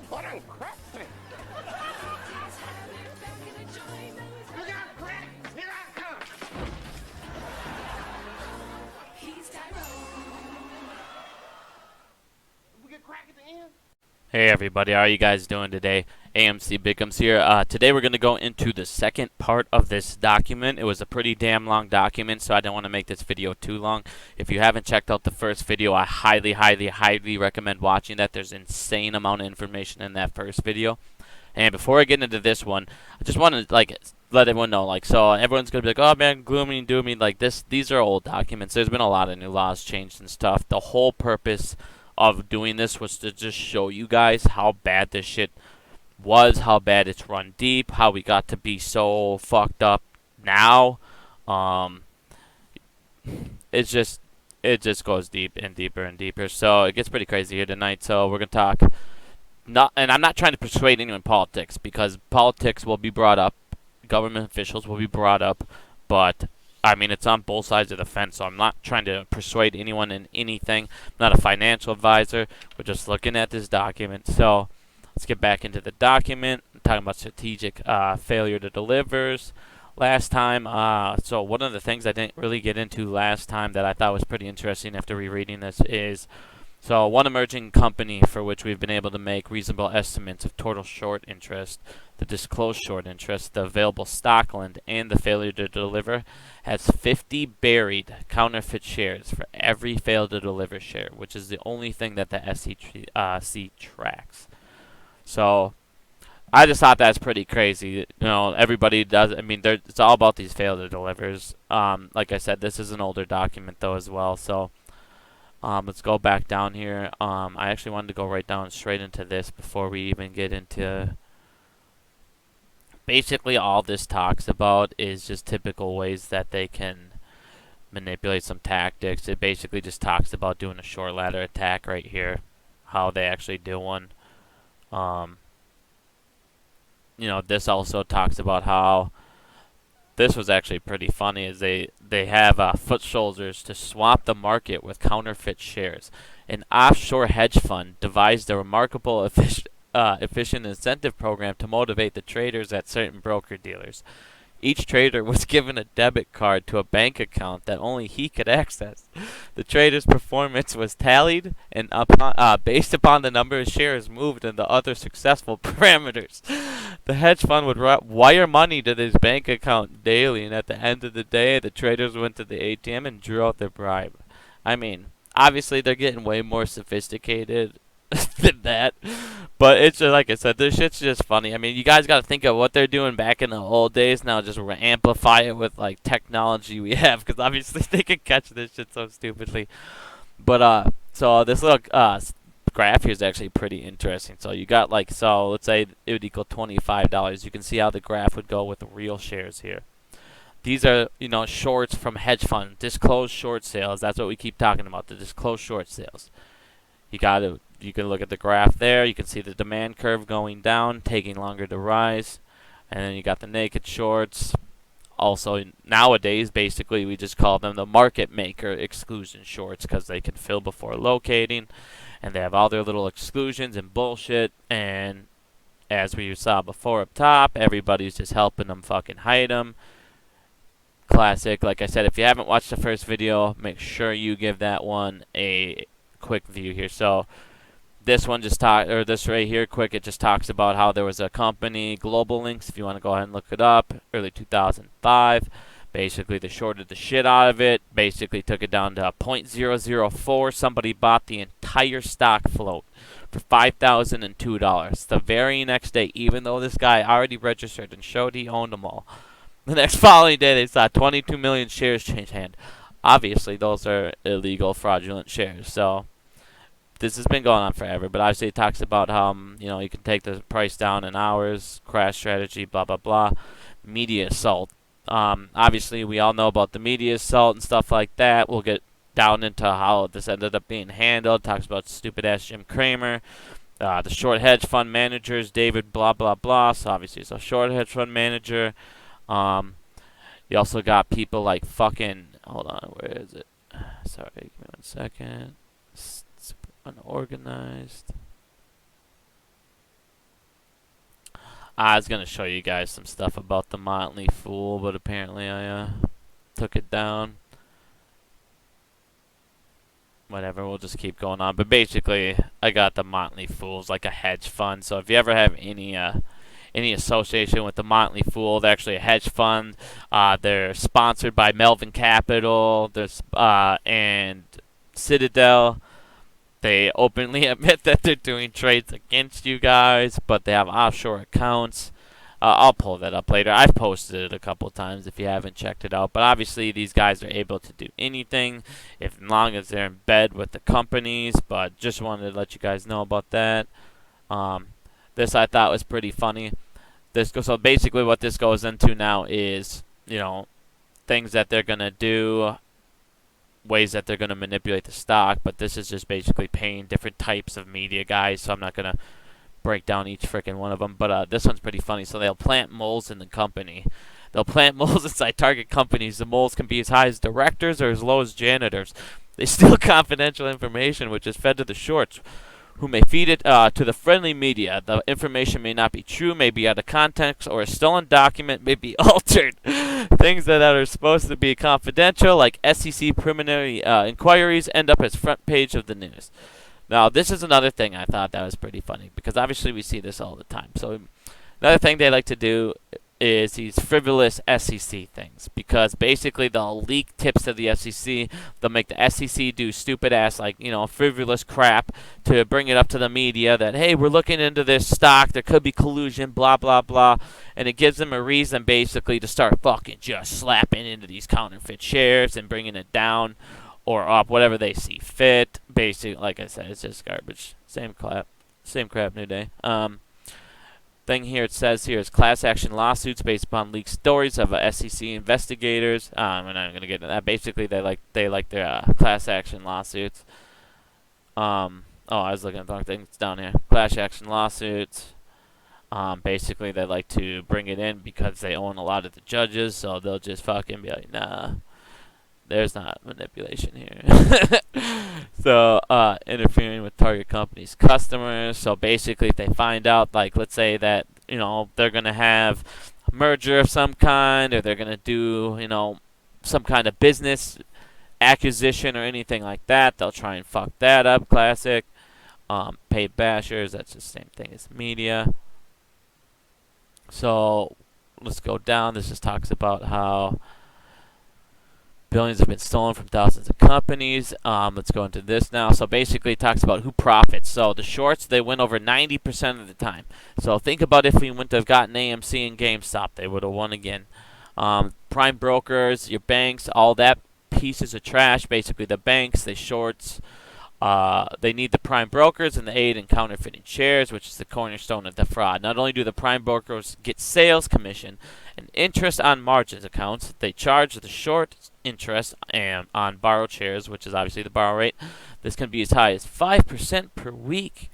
put on crack me. You got crack? Here I come. We get crack at the end? Hey everybody, how are you guys doing today? AMC Bickham's here. Today we're going to go into the second part of this document. It was a pretty damn long document, so I don't want to make this video too long. If you haven't checked out the first video, I highly recommend watching that. There's an insane amount of information in that first video. And before I get into this one, I just want to let everyone know, so everyone's going to be like, oh man, gloomy and doomy, these are old documents. There's been a lot of new laws changed and stuff. The whole purpose of doing this was to just show you guys how bad this shit was, how bad it's run deep, how we got to be so fucked up now. It just goes deep and deeper and deeper. So it gets pretty crazy here tonight. So we're gonna talk. And I'm not trying to persuade anyone in politics, because politics will be brought up, government officials will be brought up, but I mean, it's on both sides of the fence, so I'm not trying to persuade anyone in anything. I'm not a financial advisor. We're just looking at this document. So let's get back into the document. I'm talking about strategic failure to delivers. Last time, so one of the things I didn't really get into last time that I thought was pretty interesting after rereading this is, so one emerging company for which we've been able to make reasonable estimates of total short interest, the disclosed short interest, the available stockland, and the failure to deliver has 50 buried counterfeit shares for every failed to deliver share, which is the only thing that the Nscc tracks. So I just thought that's pretty crazy. You know, everybody does. I mean, it's all about these failed to delivers. Like I said, this is an older document though as well. So let's go back down here. I actually wanted to go right down straight into this before we even get into. Basically, all this talks about is just typical ways that they can manipulate some tactics. It basically just talks about doing a short ladder attack right here, how they actually do one. You know, this also talks about how this was actually pretty funny, is they have foot soldiers to swap the market with counterfeit shares. An offshore hedge fund devised a remarkable efficient incentive program to motivate the traders at certain broker-dealers. Each trader was given a debit card to a bank account that only he could access. The trader's performance was tallied and based upon the number of shares moved and the other successful parameters. The hedge fund would wire money to this bank account daily, and at the end of the day, the traders went to the ATM and drew out their bribe. I mean, obviously they're getting way more sophisticated than that, but it's just, like I said, this shit's just funny. I mean, you guys got to think of what they're doing back in the old days. Now just amplify it with technology we have, because obviously they can catch this shit so stupidly. But so this little graph here is actually pretty interesting. So you got so let's say it would equal $25. You can see how the graph would go with the real shares here. These are, shorts from hedge fund, disclosed short sales. That's what we keep talking about, the disclosed short sales. You can look at the graph there. You can see the demand curve going down, taking longer to rise. And then you got the naked shorts. Also, nowadays, basically, we just call them the market maker exclusion shorts, because they can fill before locating. And they have all their little exclusions and bullshit. And as we saw before up top, everybody's just helping them fucking hide them. Classic. Like I said, if you haven't watched the first video, make sure you give that one a quick view here. So this one this right here, quick, it just talks about how there was a company, Global Links, if you want to go ahead and look it up, early 2005. Basically, they shorted the shit out of it, basically took it down to 0.004. Somebody bought the entire stock float for $5,002. The very next day, even though this guy already registered and showed he owned them all, the next following day, they saw 22 million shares change hand. Obviously, those are illegal, fraudulent shares. So this has been going on forever, but obviously it talks about how, you can take the price down in hours, crash strategy, blah, blah, blah. Media assault. Obviously, we all know about the media assault and stuff like that. We'll get down into how this ended up being handled. Talks about stupid-ass Jim Cramer. The short hedge fund managers, David blah, blah, blah. So obviously it's a short hedge fund manager. You also got people like fucking, hold on, where is it? Sorry, give me 1 second. Super unorganized. I was gonna show you guys some stuff about the Motley Fool, but apparently I took it down. Whatever, we'll just keep going on. But basically, I got the Motley Fool's like a hedge fund. So if you ever have any association with the Motley Fool, they're actually a hedge fund. They're sponsored by Melvin Capital. There's and Citadel. They openly admit that they're doing trades against you guys, but they have offshore accounts. I'll pull that up later. I've posted it a couple times if you haven't checked it out. But obviously, these guys are able to do anything as long as they're in bed with the companies. But just wanted to let you guys know about that. This I thought was pretty funny. So basically, what this goes into now is, things that they're gonna do, ways that they're gonna manipulate the stock. But this is just basically paying different types of media guys. So I'm not gonna break down each freaking one of them, but this one's pretty funny. So they'll plant moles in the company. They'll plant moles inside target companies. The moles can be as high as directors or as low as janitors. They steal confidential information, which is fed to the shorts, who may feed it to the friendly media. The information may not be true, may be out of context, or a stolen document may be altered. Things that are supposed to be confidential, like SEC preliminary inquiries, end up as front page of the news. Now, this is another thing I thought that was pretty funny, because obviously we see this all the time. So another thing they like to do is these frivolous SEC things, because basically they'll leak tips to the SEC. They'll make the SEC do stupid ass, frivolous crap to bring it up to the media that, hey, we're looking into this stock, there could be collusion, blah, blah, blah. And it gives them a reason basically to start fucking just slapping into these counterfeit shares and bringing it down or up, whatever they see fit. Basically, like I said, it's just garbage. Same crap, new day. Thing here it says here is class action lawsuits based upon leaked stories of SEC investigators. We're not gonna get into that. Basically, they like their class action lawsuits. I was looking at the wrong thing. It's down here. Class action lawsuits. Basically, they like to bring it in because they own a lot of the judges, so they'll just fucking be like, nah. There's not manipulation here. So, interfering with target companies' customers. So basically, if they find out, let's say that, they're going to have a merger of some kind, or they're going to do, some kind of business acquisition or anything like that, they'll try and fuck that up. Classic. Paid bashers, that's the same thing as media. So, let's go down. This just talks about how billions have been stolen from thousands of companies. Let's go into this now. So basically it talks about who profits. So the shorts, they win over 90% of the time. So think about if we wouldn't have gotten AMC and GameStop, they would have won again. Prime brokers, your banks, all that pieces of trash. Basically the banks, they shorts. They need the prime brokers and the aid in counterfeiting shares, which is the cornerstone of the fraud. Not only do the prime brokers get sales commission and interest on margins accounts, they charge the short interest on borrowed shares, which is obviously the borrow rate. This can be as high as 5% per week.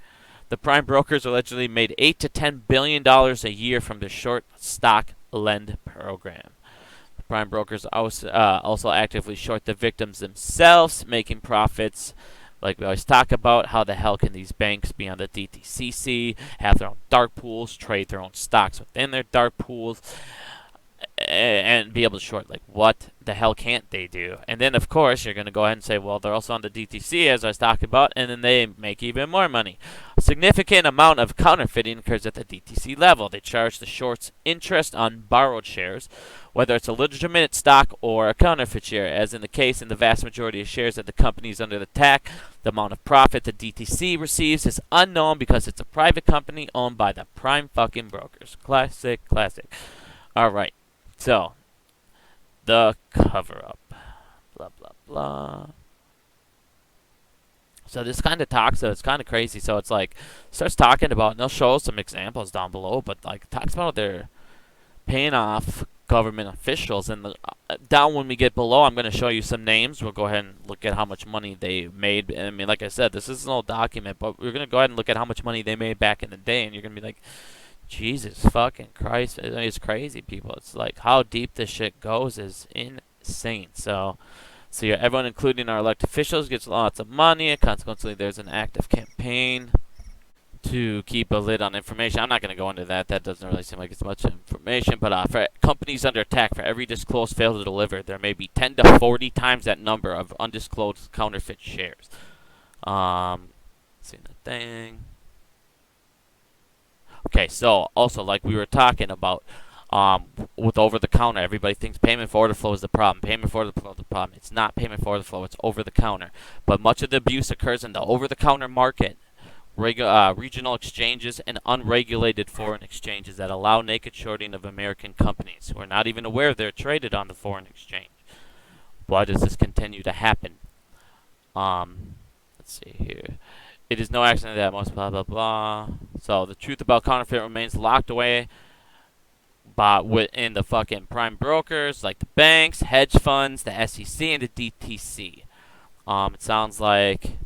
The prime brokers allegedly made $8 to $10 billion a year from the short stock lend program. The prime brokers also actively short the victims themselves, making profits. Like we always talk about, how the hell can these banks be on the dtcc, have their own dark pools, trade their own stocks within their dark pools, and be able to short? What the hell can't they do? And then, of course, you're going to go ahead and say, well, they're also on the DTC, as I was talking about, and then they make even more money. A significant amount of counterfeiting occurs at the DTC level. They charge the shorts interest on borrowed shares, whether it's a legitimate stock or a counterfeit share. As in the case in the vast majority of shares that the companies under the attack, the amount of profit the DTC receives is unknown because it's a private company owned by the prime fucking brokers. Classic. All right. So, the cover-up. Blah, blah, blah. So this kind of talks, it's kind of crazy. So it's starts talking about, and they'll show some examples down below, but talks about they're paying off government officials. And down when we get below, I'm going to show you some names. We'll go ahead and look at how much money they made. I mean, like I said, this is an old document, but we're going to go ahead and look at how much money they made back in the day, and you're going to be like, Jesus fucking Christ. It's crazy, people. It's how deep this shit goes is insane. So yeah, everyone, including our elected officials, gets lots of money, and consequently there's an active campaign to keep a lid on information. I'm not going to go into that. That doesn't really seem like it's much information. But for companies under attack, for every disclosed fail to deliver, there may be 10 to 40 times that number of undisclosed counterfeit shares. See the thing. Okay, so also like we were talking about, with over the counter, everybody thinks payment for order flow is the problem. Payment for order flow is the problem. It's not payment for order flow. It's over the counter. But much of the abuse occurs in the over the counter market. Regional exchanges and unregulated foreign exchanges that allow naked shorting of American companies who are not even aware they're traded on the foreign exchange. Why does this continue to happen? Let's see here. It is no accident that most blah blah blah. So the truth about counterfeit remains locked away within the fucking prime brokers like the banks, hedge funds, the SEC, and the DTC. It sounds like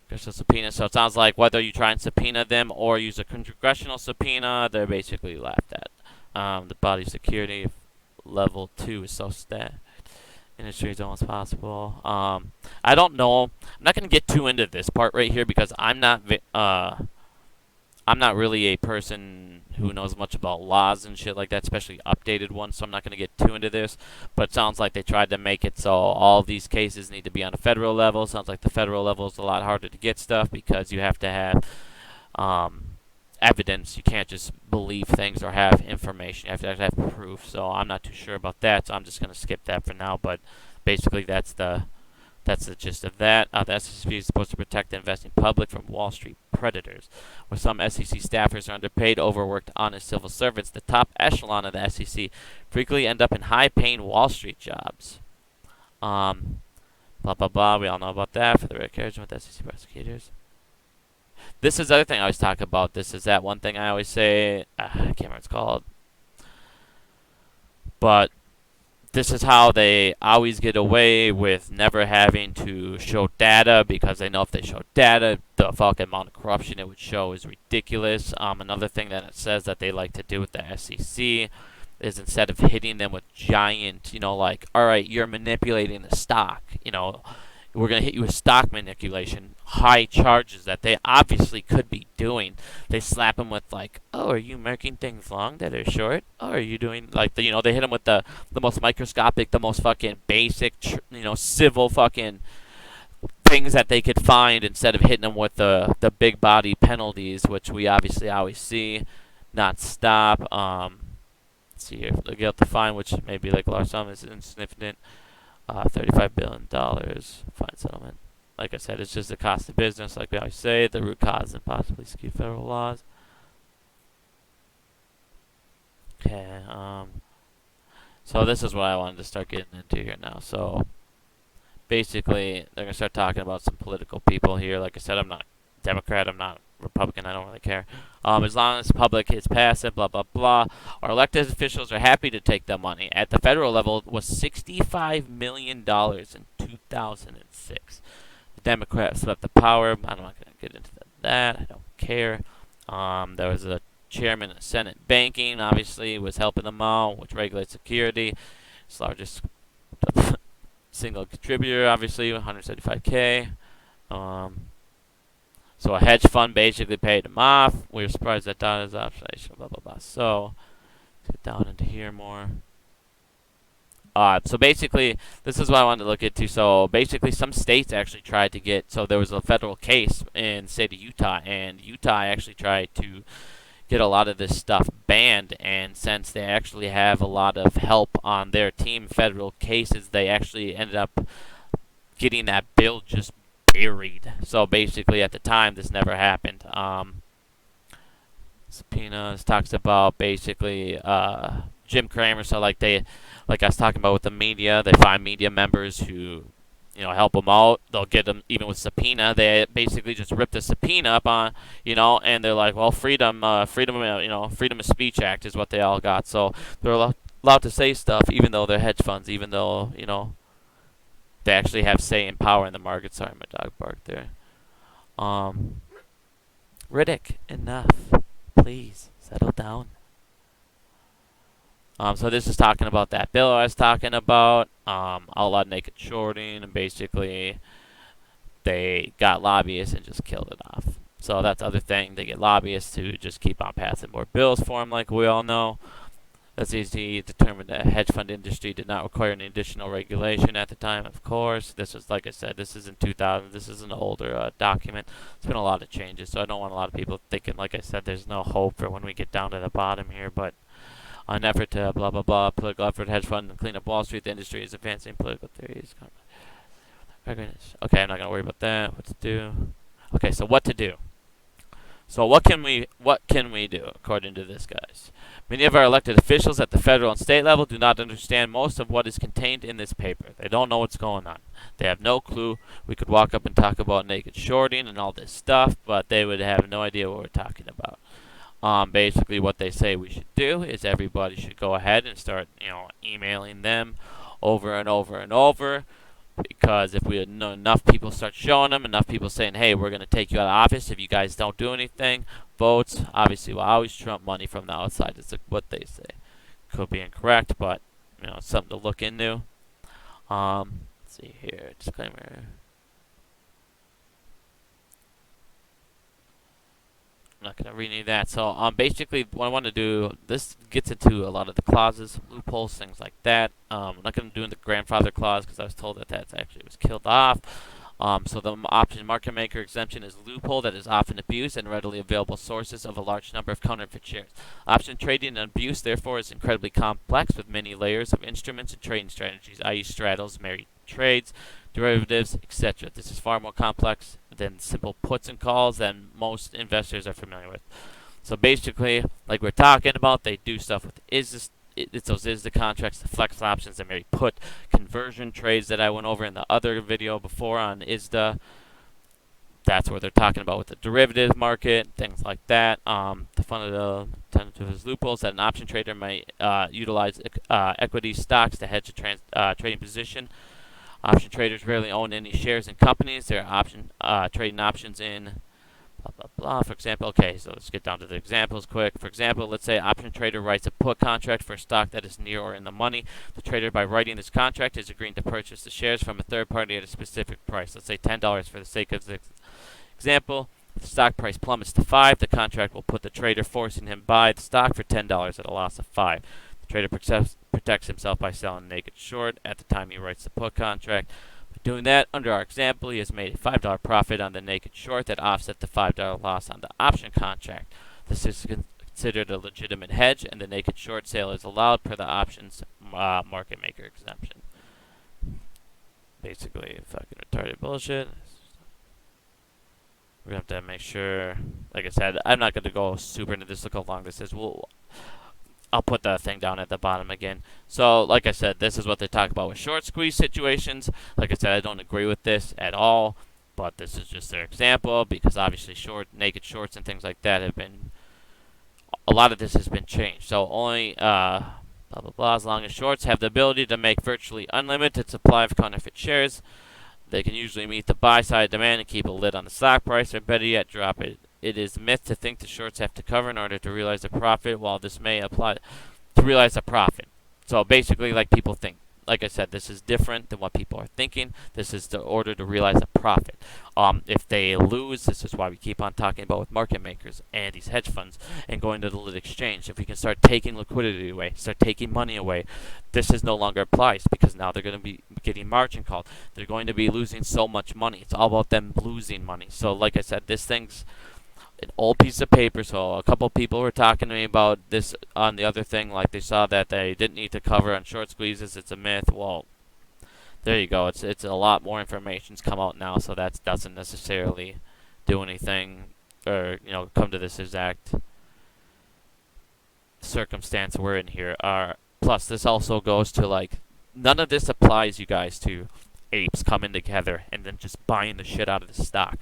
there's a subpoena, so it sounds like whether you try and subpoena them or use a congressional subpoena, they're basically laughed at. The body security level 2 is so stat. Industry is almost possible. I don't know. I'm not going to get too into this part right here because I'm not really a person who knows much about laws and shit like that, especially updated ones, so I'm not going to get too into this. But it sounds like they tried to make it so all these cases need to be on a federal level. Sounds like the federal level is a lot harder to get stuff because you have to have evidence. You can't just believe things or have information. You have to actually have proof. So I'm not too sure about that, so I'm just going to skip that for now. But basically that's the gist of that. The SEC is supposed to protect the investing public from Wall Street predators. Where some SEC staffers are underpaid, overworked, honest civil servants, the top echelon of the SEC frequently end up in high-paying Wall Street jobs. Blah, blah, blah. We all know about that for the rare carriage with SEC prosecutors. This is the other thing I always talk about. This is that one thing I always say. I can't remember what it's called. But this is how they always get away with never having to show data because they know if they show data, the fucking amount of corruption it would show is ridiculous. Another thing that it says that they like to do with the SEC is instead of hitting them with giant, like, all right, you're manipulating the stock, we're going to hit you with stock manipulation, high charges that they obviously could be doing. They slap them with like, oh, are you marking things long that are short? Oh, are you doing like they hit them with the most microscopic, the most fucking basic, civil fucking things that they could find instead of hitting them with the big body penalties, which we obviously always see, not stop. Let's see here, look at the fine, which may be like a large sum, is insignificant. $35 billion fine settlement. Like I said, it's just the cost of business, like we always say, the root cause and possibly skew federal laws. Okay, so this is what I wanted to start getting into here now. So, basically, they're going to start talking about some political people here. Like I said, I'm not Democrat, I'm not Republican, I don't really care. As long as the public is passive, blah, blah, blah. Our elected officials are happy to take the money. At the federal level, it was $65 million in 2006. The Democrats swept the power. I'm not going to get into that. I don't care. There was a chairman of Senate banking, obviously, was helping them out, which regulates security. It's largest single contributor, obviously, 175K. So a hedge fund basically paid him off. We were surprised that that is observation, blah, blah, blah. So, let's get down into here more. So basically, this is what I wanted to look into. So basically, some states actually tried to get, so there was a federal case in the state of Utah, and Utah actually tried to get a lot of this stuff banned, and since they actually have a lot of help on their team, federal cases, they actually ended up getting that bill just buried. So basically, at the time, this never happened. Subpoenas talks about basically Jim Cramer. So like I was talking about with the media, they find media members who help them out. They'll get them even with subpoena. They basically just rip the subpoena up on and they're like, well, freedom of speech act is what they all got. So they're allowed to say stuff, even though they're hedge funds, even though they actually have say and power in the market. Sorry, my dog barked there. Riddick, enough. Please, settle down. So this is talking about that bill I was talking about. Outlawed naked shorting, and basically they got lobbyists and just killed it off. So that's the other thing. They get lobbyists to just keep on passing more bills for them, like we all know. The SEC determined that the hedge fund industry did not require any additional regulation at the time, of course. This was, like I said, this is in 2000. This is an older document. There's been a lot of changes, so I don't want a lot of people thinking, like I said, there's no hope for when we get down to the bottom here. But an effort to blah, blah, blah, political effort, hedge fund, and clean up Wall Street, the industry is advancing political theories. Okay, I'm not going to worry about that. What to do? Okay, so what to do? So what can we do according to this, guys? Many of our elected officials at the federal and state level do not understand most of what is contained in this paper. They don't know what's going on. They have no clue. We could walk up and talk about naked shorting and all this stuff, but they would have no idea what we're talking about. Basically, what they say we should do is everybody should go ahead and start, emailing them over and over and over. Because if we had enough people start showing them, enough people saying, hey, we're going to take you out of office if you guys don't do anything, votes obviously will always trump money from the outside. It's what they say. Could be incorrect, but it's something to look into. Let's see here, disclaimer. I'm not going to read any of that. So basically what I want to do, this gets into a lot of the clauses, loopholes, things like that. I'm not going to do the grandfather clause because I was told that actually was killed off. So the option market maker exemption is a loophole that is often abused and readily available sources of a large number of counterfeit shares. Option trading and abuse, therefore, is incredibly complex with many layers of instruments and trading strategies, i.e. straddles, married trades, derivatives, etc. This is far more complex than simple puts and calls that most investors are familiar with. So basically, like we're talking about, they do stuff with it's those ISDA contracts, the flex options, the married put conversion trades that I went over in the other video before on ISDA. That's what they're talking about with the derivative market, things like that. The fundamental tentative loopholes that an option trader might utilize equity stocks to hedge a trading position. Option traders rarely own any shares in companies. They're trading options in blah, blah, blah. For example, okay, so let's get down to the examples quick. For example, let's say an option trader writes a put contract for a stock that is near or in the money. The trader, by writing this contract, is agreeing to purchase the shares from a third party at a specific price. Let's say $10 for the sake of this example. If the stock price plummets to $5, the contract will put the trader, forcing him to buy the stock for $10 at a loss of $5. The trader protects himself by selling naked short at the time he writes the put contract. By doing that, under our example, he has made a $5 profit on the naked short that offset the $5 loss on the option contract. This is considered a legitimate hedge, and the naked short sale is allowed per the options market maker exemption. Basically, fucking retarded bullshit. We're going to have to make sure, like I said, I'm not going to go super into this. Look how long this is. I'll put the thing down at the bottom again. So, like I said, this is what they talk about with short squeeze situations. Like I said, I don't agree with this at all, but this is just their example because obviously naked shorts and things like that have been, a lot of this has been changed. So only, blah, blah, blah, as long as shorts have the ability to make virtually unlimited supply of counterfeit shares, they can usually meet the buy side demand and keep a lid on the stock price, or better yet, drop it. It is a myth to think the shorts have to cover in order to realize a profit, while this may apply to realize a profit. So basically, like people think, like I said, this is different than what people are thinking. This is the order to realize a profit. If they lose, this is why we keep on talking about with market makers and these hedge funds and going to the lit exchange. If we can start taking liquidity away, start taking money away, this is no longer applies because now they're going to be getting margin called. They're going to be losing so much money. It's all about them losing money. So like I said, this thing's an old piece of paper. So a couple people were talking to me about this on the other thing, like they saw that they didn't need to cover on short squeezes. It's a myth. Well, there you go. It's a lot more information's come out now, so that doesn't necessarily do anything or come to this exact circumstance we're in here. Plus, this also goes to like none of this applies, you guys, to apes coming together and then just buying the shit out of the stock.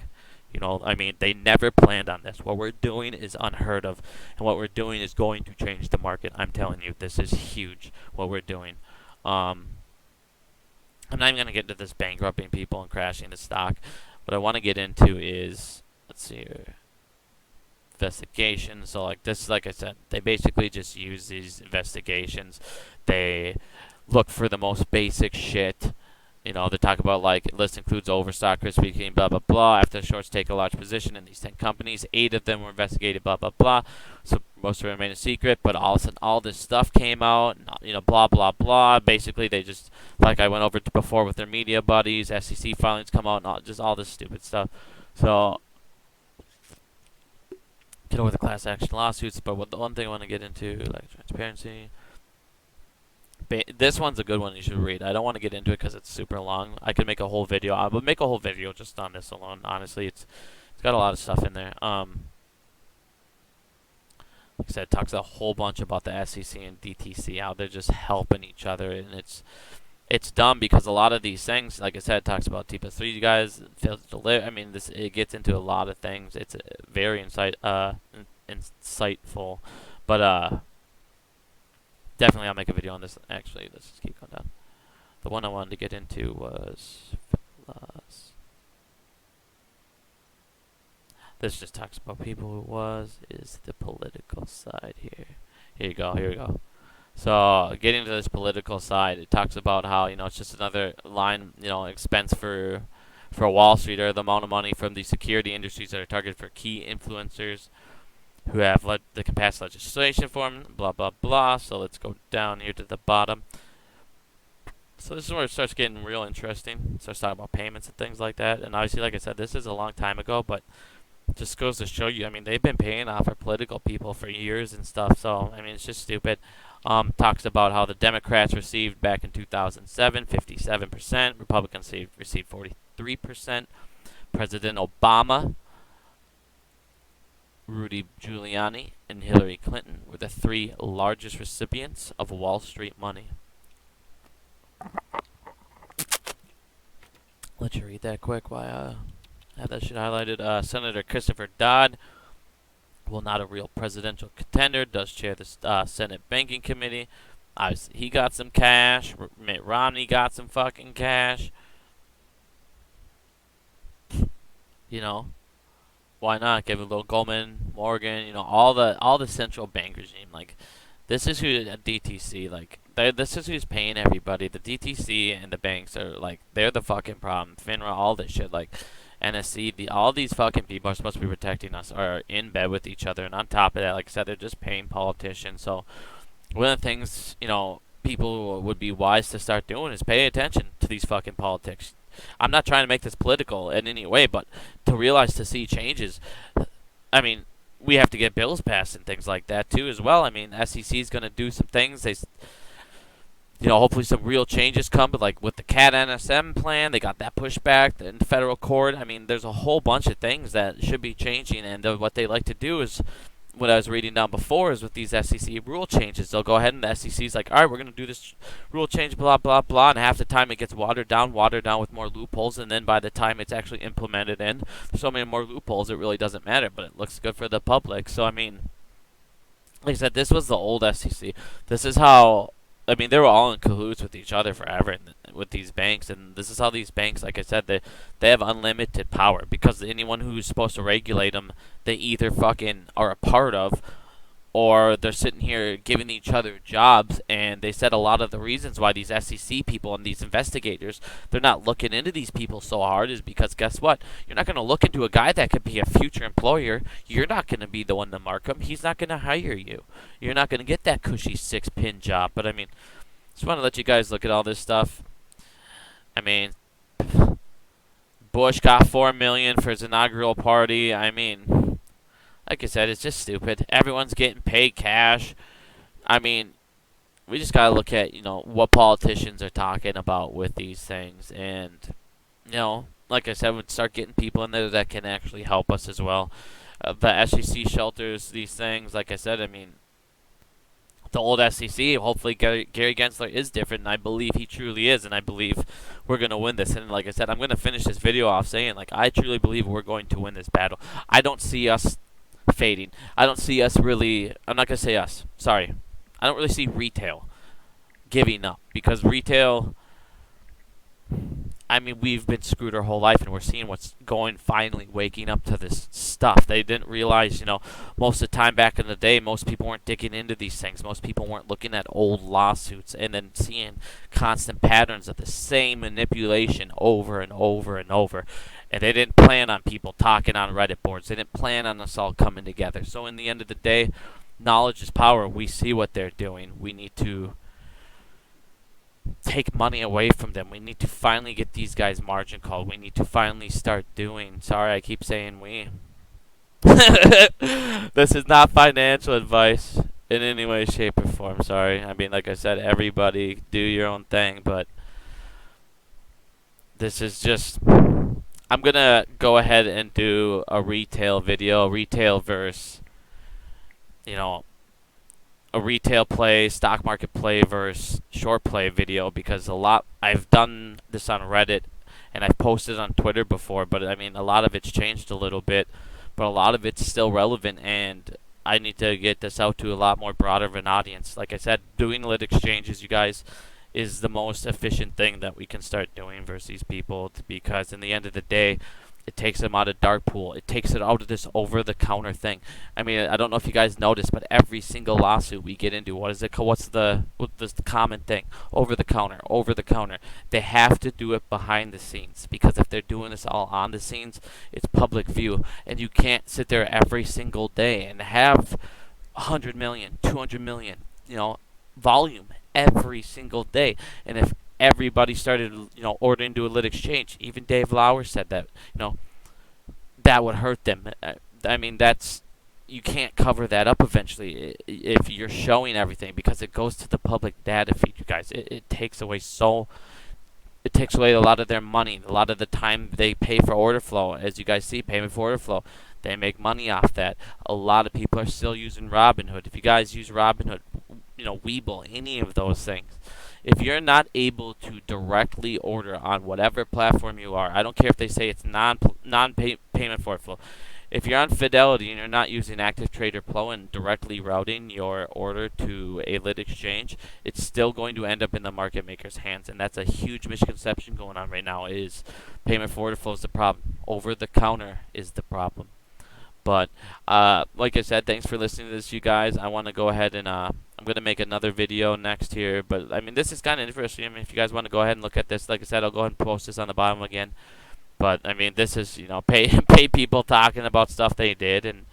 I mean, they never planned on this. What we're doing is unheard of, and what we're doing is going to change the market. I'm telling you, this is huge, what we're doing. I'm not even going to get into this bankrupting people and crashing the stock. What I want to get into is, let's see here, investigations. So like this, like I said, they basically just use these investigations. They look for the most basic shit, You know, they talk about like list includes overstock, risk speaking, blah blah blah. After shorts take a large position in these 10 companies, 8 of them were investigated, blah blah blah. So most of it remained a secret, but all of a sudden all this stuff came out, and, you know, blah blah blah. Basically, they just, like I went over to before with their media buddies, SEC filings come out, and just all this stupid stuff. So get over the class action lawsuits, but the one thing I want to get into, like transparency. This one's a good one you should read. I don't want to get into it because it's super long. I could make a whole video. I would make a whole video just on this alone. Honestly, it's got a lot of stuff in there. Like I said, it talks a whole bunch about the SEC and DTC, how they're just helping each other, and it's dumb because a lot of these things, like I said, it talks about T+3 guys failed to deliver. I mean, it gets into a lot of things. It's very insightful, but definitely I'll make a video on this. Actually, let's just keep going down. The one I wanted to get into was this just talks about people who is the political side here. Here you go, here we go. So, getting to this political side, it talks about how, you know, it's just another line, you know, expense for Wall Street, or the amount of money from the security industries that are targeted for key influencers who have led the can pass legislation for them, blah, blah, blah. So let's go down here to the bottom. So this is where it starts getting real interesting. It starts talking about payments and things like that. And obviously, like I said, this is a long time ago, but it just goes to show you, I mean, they've been paying off our political people for years and stuff. So, I mean, it's just stupid. Talks about how the Democrats received back in 2007, 57%. Republicans received 43%. President Obama, Rudy Giuliani, and Hillary Clinton were the 3 largest recipients of Wall Street money. Let you read that quick while I have that shit highlighted. Senator Christopher Dodd, well, not a real presidential contender, does chair the Senate Banking Committee. Obviously, he got some cash. Mitt Romney got some fucking cash. You know, why not give a little Goldman, Morgan, you know, all the central bank regime. Like, this is who at DTC, like, this is who's paying everybody. The DTC and the banks are like, they're the fucking problem. FINRA, all this shit, like Nscc, all these fucking people are supposed to be protecting us, are in bed with each other. And on top of that, like I said, they're just paying politicians. So one of the things, you know, people would be wise to start doing is pay attention to these fucking politics. I'm not trying to make this political in any way, but to realize, to see changes, I mean, we have to get bills passed and things like that too as well. I mean, SEC is going to do some things. You know, hopefully some real changes come, but like with the CAT NSM plan, they got that pushback in federal court. I mean, there's a whole bunch of things that should be changing, and what they like to do is, what I was reading down before, is with these SEC rule changes, they'll go ahead and the SEC's like, all right, we're going to do this rule change, blah, blah, blah, and half the time it gets watered down with more loopholes, and then by the time it's actually implemented in, there's so many more loopholes, it really doesn't matter, but it looks good for the public. So, I mean, like I said, this was the old SEC. This is how, I mean, they were all in cahoots with each other forever with these banks, and this is how these banks, like I said, they have unlimited power, because anyone who's supposed to regulate them, they either fucking are a part of, or they're sitting here giving each other jobs. And they said a lot of the reasons why these SEC people and these investigators, they're not looking into these people so hard, is because guess what? You're not going to look into a guy that could be a future employer. You're not going to be the one to mark him. He's not going to hire you. You're not going to get that cushy 6-pin job. But I mean, just want to let you guys look at all this stuff. I mean, Bush got $4 million for his inaugural party. I mean, like I said, it's just stupid. Everyone's getting paid cash. I mean, we just gotta look at, you know, what politicians are talking about with these things, and, you know, like I said, we'd start getting people in there that can actually help us as well. The SEC shelters these things. Like I said, I mean, the old SEC, hopefully Gary Gensler is different, and I believe he truly is, and I believe we're going to win this. And like I said, I'm going to finish this video off saying, like, I truly believe we're going to win this battle. I don't see us fading. I don't see us really, I'm not going to say us, sorry. I don't really see retail giving up, because retail, I mean, we've been screwed our whole life, and we're seeing what's going, finally waking up to this stuff. They didn't realize, most of the time back in the day, most people weren't digging into these things. Most people weren't looking at old lawsuits and then seeing constant patterns of the same manipulation over and over and over. And they didn't plan on people talking on Reddit boards. They didn't plan on us all coming together. So in the end of the day, knowledge is power. We see what they're doing. We need to take money away from them. We need to finally get these guys margin called. We need to finally start doing. Sorry, I keep saying we. This is not financial advice in any way, shape, or form. Sorry. I mean, like I said, everybody do your own thing, but this is just. I'm gonna go ahead and do a retail video, retail versus, a retail play, stock market play versus short play video, because I've done this on Reddit and I've posted on Twitter before, but I mean a lot of it's changed a little bit, but a lot of it's still relevant, and I need to get this out to a lot more broader of an audience. Like I said, doing lit exchanges, you guys, is the most efficient thing that we can start doing versus these people, because in the end of the day, it takes them out of dark pool. It takes it out of this over-the-counter thing. I mean, I don't know if you guys noticed, but every single lawsuit we get into, what's the common thing? Over-the-counter, over-the-counter. They have to do it behind the scenes, because if they're doing this all on the scenes, it's public view, and you can't sit there every single day and have 100 million, 200 million, volume every single day. And if everybody started, ordering to a lit exchange, even Dave Lauer said that, that would hurt them. I mean, you can't cover that up eventually if you're showing everything, because it goes to the public data feed, you guys. It takes away a lot of their money, a lot of the time they pay for order flow. As you guys see, payment for order flow, they make money off that. A lot of people are still using Robinhood. If you guys use Robinhood, Webull, any of those things, if you're not able to directly order on whatever platform you are, I don't care if they say it's non-payment for flow. If you're on Fidelity and you're not using Active Trader Pro and directly routing your order to a lit exchange, it's still going to end up in the market maker's hands. And that's a huge misconception going on right now, is payment for order flow is the problem. Over the counter is the problem. But like I said, thanks for listening to this, you guys. I want to go ahead and I'm going to make another video next here. But, I mean, this is kind of interesting. I mean, if you guys want to go ahead and look at this, like I said, I'll go ahead and post this on the bottom again. But, I mean, this is, pay people talking about stuff they did. And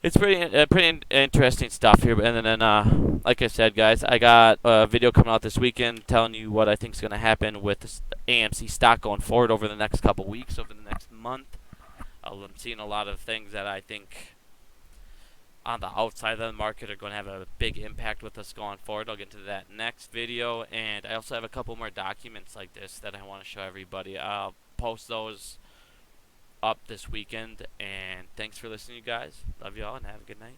it's pretty interesting stuff here. And then, like I said, guys, I got a video coming out this weekend telling you what I think is going to happen with this AMC stock going forward over the next couple weeks, over the next month. I'm seeing a lot of things that I think on the outside of the market are going to have a big impact with us going forward. I'll get into that next video. And I also have a couple more documents like this that I want to show everybody. I'll post those up this weekend. And thanks for listening, you guys. Love you all, and have a good night.